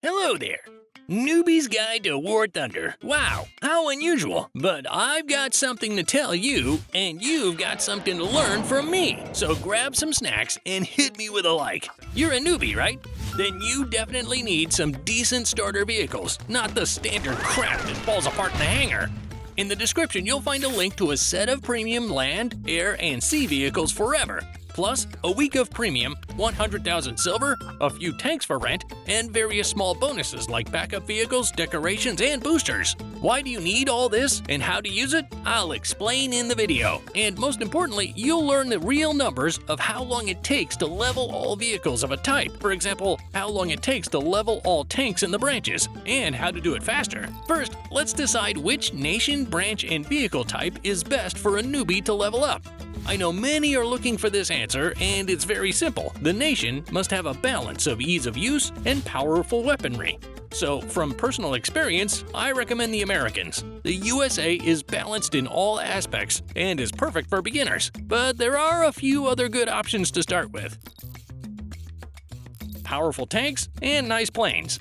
Hello there! Newbie's Guide to Warthunder. Wow, how unusual. But I've got something to tell you, and you've got something to learn from me. So grab some snacks and hit me with a like. You're a newbie, right? Then you definitely need some decent starter vehicles, not the standard crap that falls apart in the hangar. In the description, you'll find a link to a set of premium land, air, and sea vehicles forever. Plus, a week of premium, 100,000 silver, a few tanks for rent, and various small bonuses like backup vehicles, decorations, and boosters. Why do you need all this and how to use it? I'll explain in the video. And most importantly, you'll learn the real numbers of how long it takes to level all vehicles of a type. For example, how long it takes to level all tanks in the branches, and how to do it faster. First, let's decide which nation, branch, and vehicle type is best for a newbie to level up. I know many are looking for this answer, and it's very simple. The nation must have a balance of ease of use and powerful weaponry. So, from personal experience, I recommend the Americans. The USA is balanced in all aspects and is perfect for beginners, but there are a few other good options to start with. Powerful tanks and nice planes.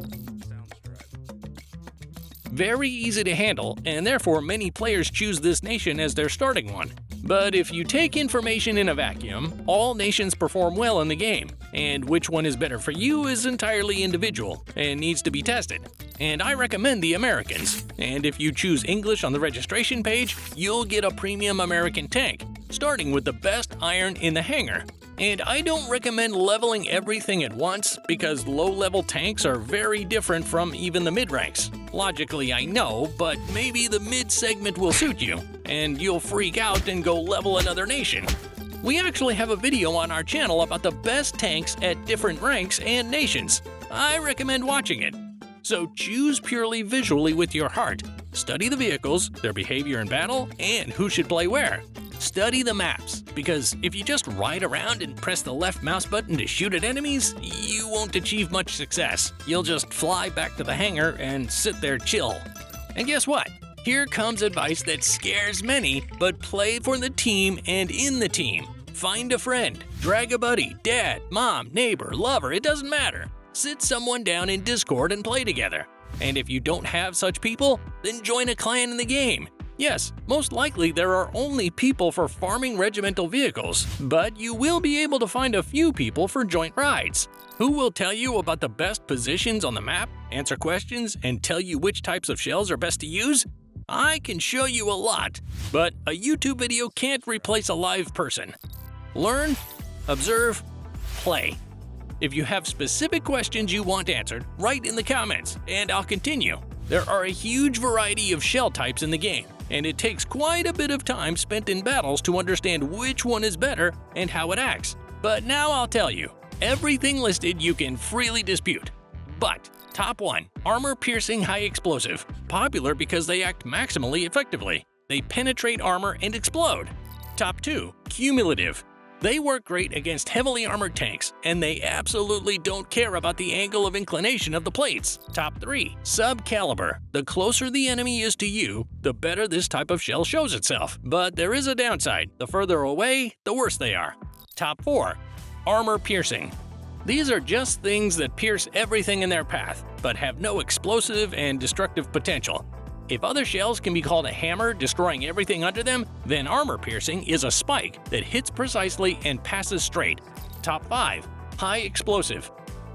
Very easy to handle, and therefore many players choose this nation as their starting one. But if you take information in a vacuum, all nations perform well in the game, and which one is better for you is entirely individual and needs to be tested. And I recommend the Americans. And if you choose English on the registration page, you'll get a premium American tank, starting with the best iron in the hangar. And I don't recommend leveling everything at once because low-level tanks are very different from even the mid-ranks. Logically, I know, but maybe the mid-segment will suit you, and you'll freak out and go level another nation. We actually have a video on our channel about the best tanks at different ranks and nations. I recommend watching it. So choose purely visually with your heart. Study the vehicles, their behavior in battle, and who should play where. Study the maps, because if you just ride around and press the left mouse button to shoot at enemies, you won't achieve much success. You'll just fly back to the hangar and sit there chill. And guess what? Here comes advice that scares many, but play for the team and in the team. Find a friend, drag a buddy, dad, mom, neighbor, lover, it doesn't matter. Sit someone down in Discord and play together. And if you don't have such people, then join a clan in the game. Yes, most likely there are only people for farming regimental vehicles, but you will be able to find a few people for joint rides. Who will tell you about the best positions on the map, answer questions, and tell you which types of shells are best to use? I can show you a lot, but a YouTube video can't replace a live person. Learn, observe, play. If you have specific questions you want answered, write in the comments, and I'll continue. There are a huge variety of shell types in the game, and it takes quite a bit of time spent in battles to understand which one is better and how it acts. But now I'll tell you, everything listed you can freely dispute. But top 1, armor-piercing high explosive, popular because they act maximally effectively. They penetrate armor and explode. Top 2, cumulative. They work great against heavily armored tanks, and they absolutely don't care about the angle of inclination of the plates. Top 3, sub-caliber. The closer the enemy is to you, the better this type of shell shows itself. But there is a downside. The further away, the worse they are. Top 4, armor-piercing. These are just things that pierce everything in their path, but have no explosive and destructive potential. If other shells can be called a hammer, destroying everything under them, then armor-piercing is a spike that hits precisely and passes straight. Top 5, high explosive.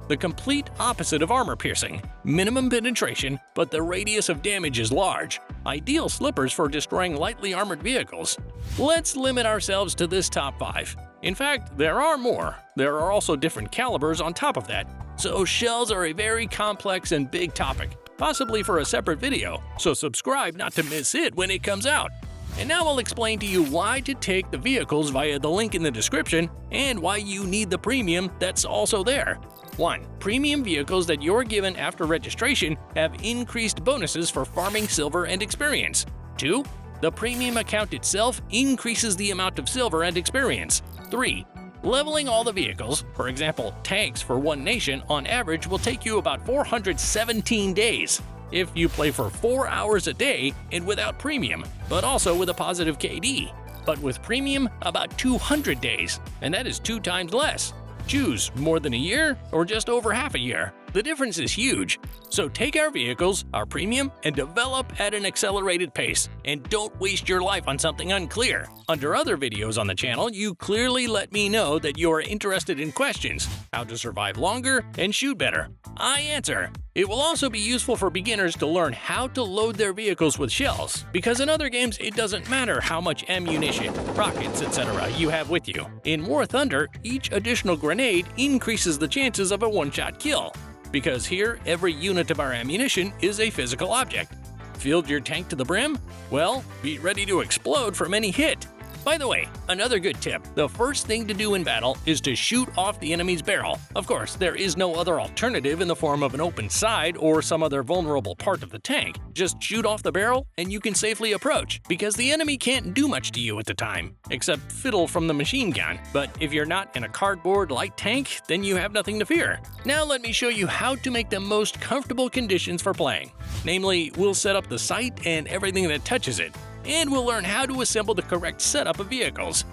The complete opposite of armor-piercing. Minimum penetration, but the radius of damage is large. Ideal slippers for destroying lightly armored vehicles. Let's limit ourselves to this top 5. In fact, there are more. There are also different calibers on top of that. So shells are a very complex and big topic, possibly for a separate video, so subscribe not to miss it when it comes out. And now I'll explain to you why to take the vehicles via the link in the description and why you need the premium that's also there. 1. Premium vehicles that you're given after registration have increased bonuses for farming silver and experience. 2. The premium account itself increases the amount of silver and experience. 3. Leveling all the vehicles, for example tanks for one nation, on average will take you about 417 days. If you play for 4 hours a day and without premium, but also with a positive KD. But with premium, about 200 days, and that is 2 times less. Choose more than a year or just over half a year. The difference is huge. So take our vehicles, our premium, and develop at an accelerated pace. And don't waste your life on something unclear. Under other videos on the channel, you clearly let me know that you are interested in questions, how to survive longer and shoot better. I answer. It will also be useful for beginners to learn how to load their vehicles with shells, because in other games it doesn't matter how much ammunition, rockets, etc. you have with you. In War Thunder, each additional grenade increases the chances of a one-shot kill, because here every unit of our ammunition is a physical object. Filled your tank to the brim? Well, be ready to explode from any hit. By the way, another good tip, the first thing to do in battle is to shoot off the enemy's barrel. Of course, there is no other alternative in the form of an open side or some other vulnerable part of the tank. Just shoot off the barrel and you can safely approach, because the enemy can't do much to you at the time, except fiddle from the machine gun. But if you're not in a cardboard light tank, then you have nothing to fear. Now let me show you how to make the most comfortable conditions for playing. Namely, we'll set up the sight and everything that touches it, and we'll learn how to assemble the correct setup of vehicles.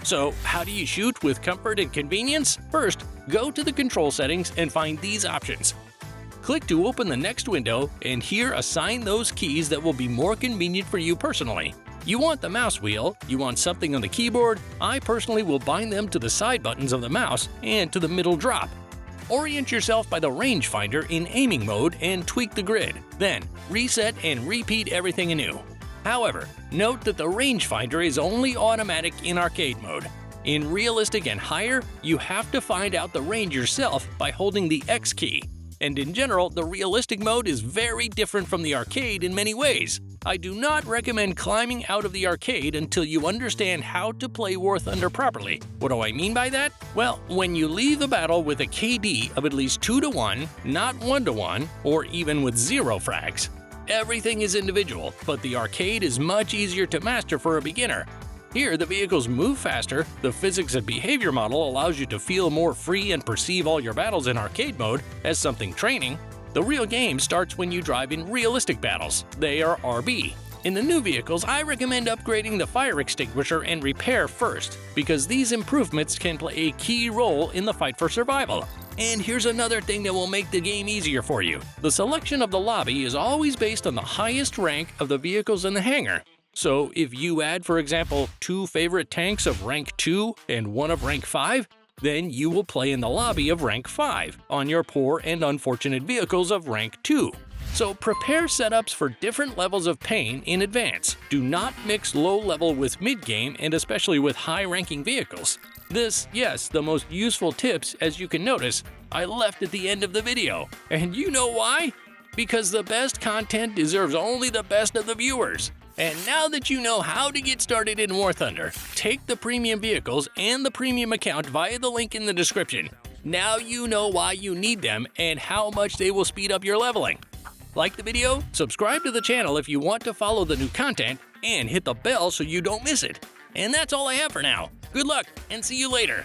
So, how do you shoot with comfort and convenience? First, go to the control settings and find these options. Click to open the next window, and here assign those keys that will be more convenient for you personally. You want the mouse wheel, you want something on the keyboard. I personally will bind them to the side buttons of the mouse and to the middle drop. Orient yourself by the rangefinder in aiming mode and tweak the grid. Then, reset and repeat everything anew. However, note that the rangefinder is only automatic in arcade mode. In realistic and higher, you have to find out the range yourself by holding the X key. And in general, the realistic mode is very different from the arcade in many ways. I do not recommend climbing out of the arcade until you understand how to play War Thunder properly. What do I mean by that? Well, when you leave the battle with a KD of at least 2-to-1, not 1-to-1, or even with 0 frags. Everything is individual, but the arcade is much easier to master for a beginner. Here, the vehicles move faster, the physics and behavior model allows you to feel more free and perceive all your battles in arcade mode as something training. The real game starts when you drive in realistic battles. They are RB. In the new vehicles, I recommend upgrading the fire extinguisher and repair first, because these improvements can play a key role in the fight for survival. And here's another thing that will make the game easier for you. The selection of the lobby is always based on the highest rank of the vehicles in the hangar. So if you add, for example, 2 favorite tanks of rank 2 and 1 of rank 5, then you will play in the lobby of rank 5 on your poor and unfortunate vehicles of rank 2. So prepare setups for different levels of pain in advance. Do not mix low level with mid-game, and especially with high-ranking vehicles. This, yes, the most useful tips, as you can notice, I left at the end of the video. And you know why? Because the best content deserves only the best of the viewers. And now that you know how to get started in War Thunder, take the premium vehicles and the premium account via the link in the description. Now you know why you need them and how much they will speed up your leveling. Like the video, subscribe to the channel if you want to follow the new content, and hit the bell so you don't miss it. And that's all I have for now. Good luck, and see you later.